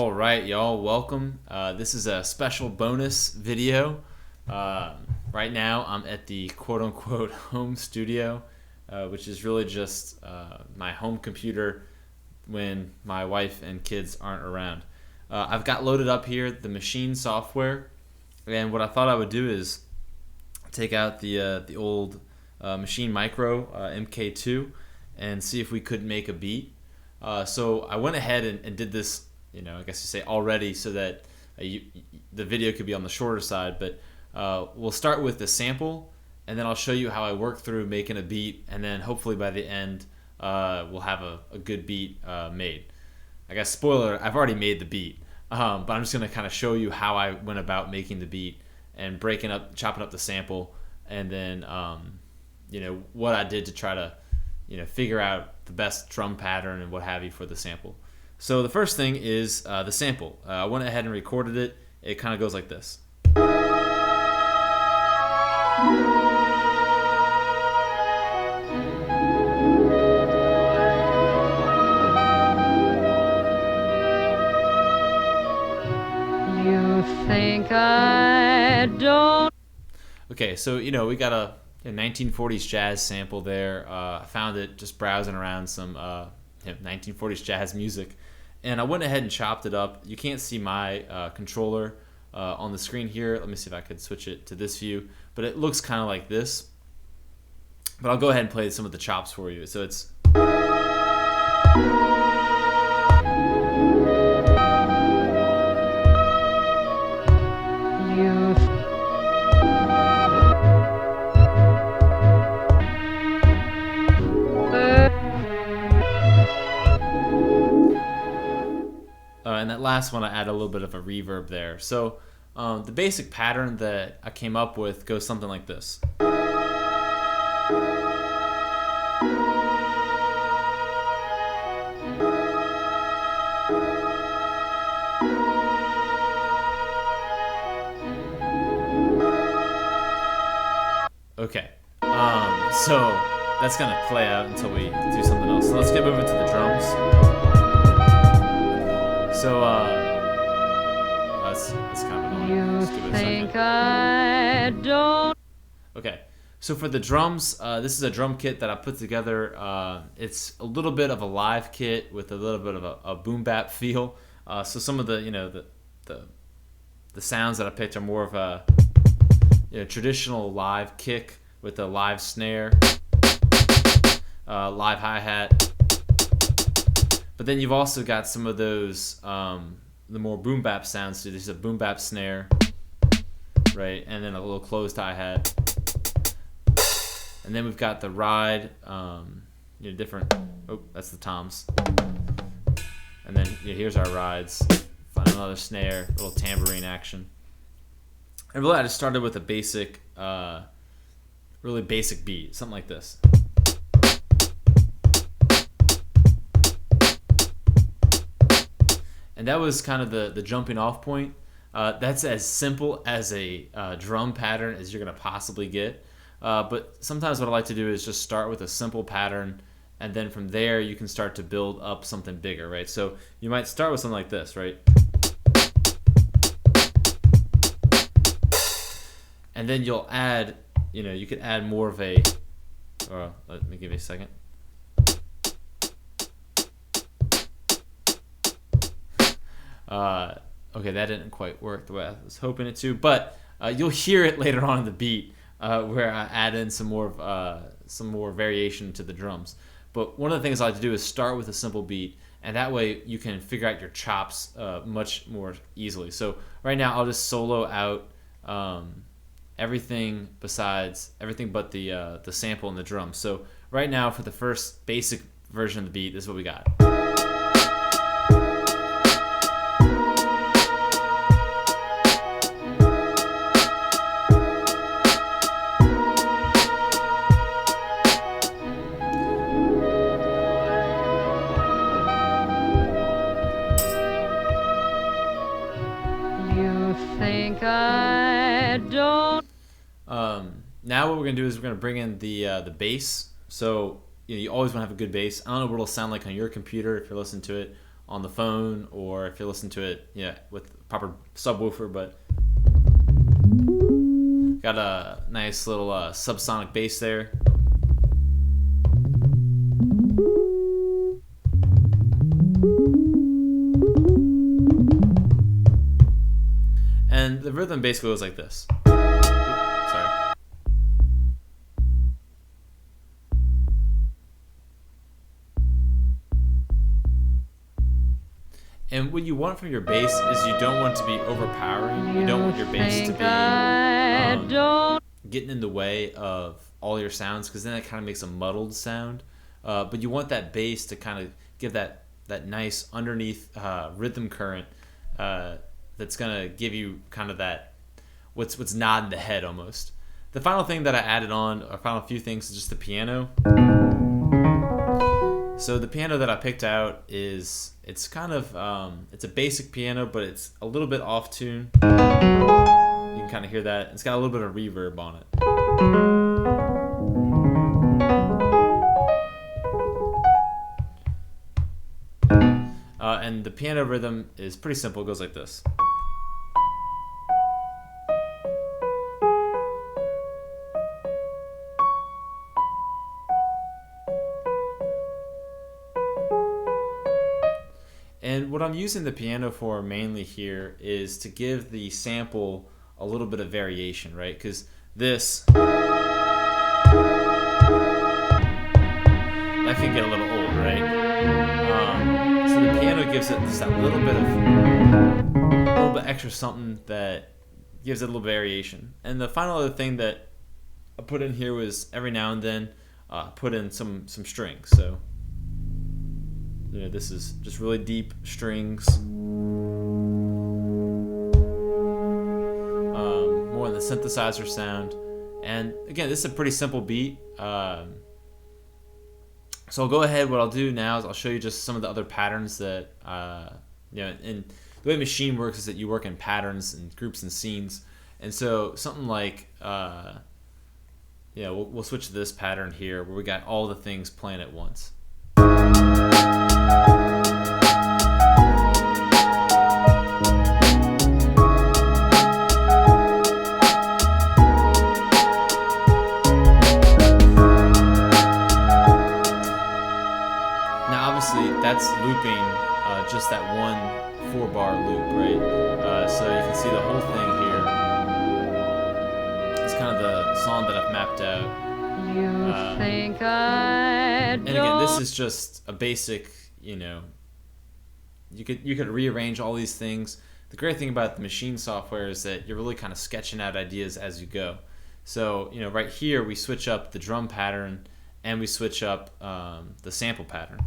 All right, y'all, welcome. This is a special bonus video. Right now, I'm at the quote-unquote home studio, which is really just my home computer when my wife and kids aren't around. I've got loaded up here the machine software, and what I thought I would do is take out the old Machine Micro MK2 and see if we could make a beat. So I went ahead and did this, I guess you say already, so that the video could be on the shorter side. But we'll start with the sample, and then I'll show you how I work through making a beat, and then hopefully by the end we'll have a good beat made. I guess spoiler, I've already made the beat, but I'm just going to kind of show you how I went about making the beat and chopping up the sample, and then what I did to try to figure out the best drum pattern and what have you for the sample. So the first thing is the sample. I went ahead and recorded it. It kind of goes like this. You think I don't? Okay, so we got a 1940s jazz sample there. I found it just browsing around some 1940s jazz music, and I went ahead and chopped it up. You can't see my controller on the screen here. Let me see if I could switch it to this view, but it looks kind of like this. But I'll go ahead and play some of the chops for you. So it's You and that last one I add a little bit of a reverb there. So the basic pattern that I came up with goes something like this. Okay, so that's gonna play out until we do something else. So let's get moving to the drums. So that's kind of annoying. you Just give it a think second. I don't? Okay, so for the drums, this is a drum kit that I put together. It's a little bit of a live kit with a little bit of a boom bap feel. So some of the the sounds that I picked are more of a traditional live kick with a live snare, live hi-hat. But then you've also got some of those the more boom bap sounds. So there's a boom bap snare, right, and then a little closed hi-hat. And then we've got the ride, different. Oh, that's the toms. And then here's our rides. Find another snare, little tambourine action. And really, I just started with a basic, really basic beat, something like this. And that was kind of the jumping off point. That's as simple as a drum pattern as you're going to possibly get. But sometimes what I like to do is just start with a simple pattern, and then from there you can start to build up something bigger, right? So you might start with something like this, right? And then you'll add, you could add more of a, or let me give you a second. Okay, that didn't quite work the way I was hoping it to, but you'll hear it later on in the beat where I add in some more variation to the drums. But one of the things I like to do is start with a simple beat, and that way you can figure out your chops much more easily. So right now I'll just solo out everything but the sample and the drum. So right now for the first basic version of the beat, this is what we got. You think I don't? Now what we're gonna do is we're gonna bring in the bass. So you always want to have a good bass. I don't know what it'll sound like on your computer if you're listening to it on the phone, or if you listen to it, with proper subwoofer. But got a nice little subsonic bass there. And the rhythm basically goes like this. Oops, sorry. And what you want from your bass is you don't want it to be overpowering. You don't want your bass to be getting in the way of all your sounds, because then it kind of makes a muddled sound. But you want that bass to kind of give that nice underneath rhythm current that's gonna give you kind of that what's nodding the head almost. The final thing that I added on, or final few things, is just the piano. So the piano that I picked out it's kind of it's a basic piano, but it's a little bit off tune. You can kind of hear that. It's got a little bit of reverb on it. And the piano rhythm is pretty simple. It goes like this. And what I'm using the piano for mainly here is to give the sample a little bit of variation, right? Because this, that can get a little old, right? So the piano gives it just that little bit extra something that gives it a little variation. And the final other thing that I put in here was every now and then put in some strings. So this is just really deep strings, more on the synthesizer sound. And again, this is a pretty simple beat. So I'll go ahead. What I'll do now is I'll show you just some of the other patterns that, and the way machine works is that you work in patterns and groups and scenes. And so something like, we'll switch to this pattern here where we got all the things playing at once. That's looping just that one 4-bar loop, right? So you can see the whole thing here. It's kind of the song that I've mapped out. And again, this is just a basic, you could rearrange all these things. The great thing about the machine software is that you're really kind of sketching out ideas as you go. So, right here we switch up the drum pattern and we switch up the sample pattern.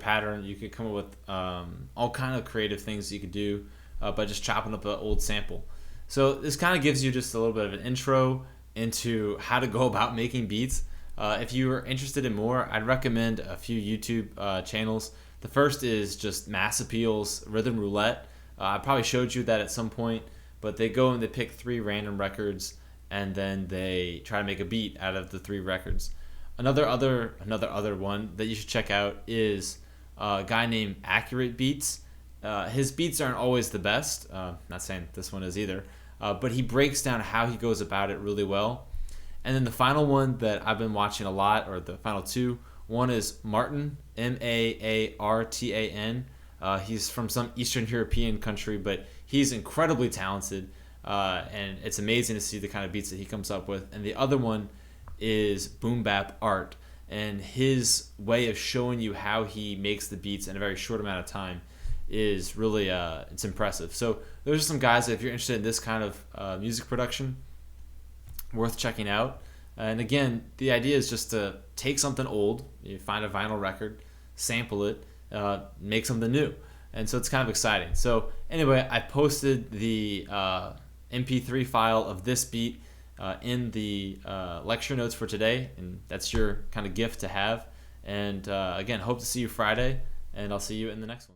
Pattern, you could come up with all kind of creative things you could do by just chopping up an old sample. So this kind of gives you just a little bit of an intro into how to go about making beats. If you are interested in more, I'd recommend a few YouTube channels. The first is just Mass Appeal's Rhythm Roulette. I probably showed you that at some point, but they go and they pick 3 random records and then they try to make a beat out of the 3 records. Another one that you should check out is a guy named Accurate Beats. His beats aren't always the best. Not saying this one is either. But he breaks down how he goes about it really well. And then the final one that I've been watching a lot, or the final 2, one is Martin, Maartan. He's from some Eastern European country, but he's incredibly talented. And it's amazing to see the kind of beats that he comes up with. And the other one is Boom Bap Art, and his way of showing you how he makes the beats in a very short amount of time is really it's impressive. So those are some guys that if you're interested in this kind of music production, worth checking out. And again, the idea is just to take something old, you find a vinyl record, sample it, make something new. And so it's kind of exciting. So anyway, I posted the MP3 file of this beat in the lecture notes for today, and that's your kind of gift to have. And again, hope to see you Friday, and I'll see you in the next one.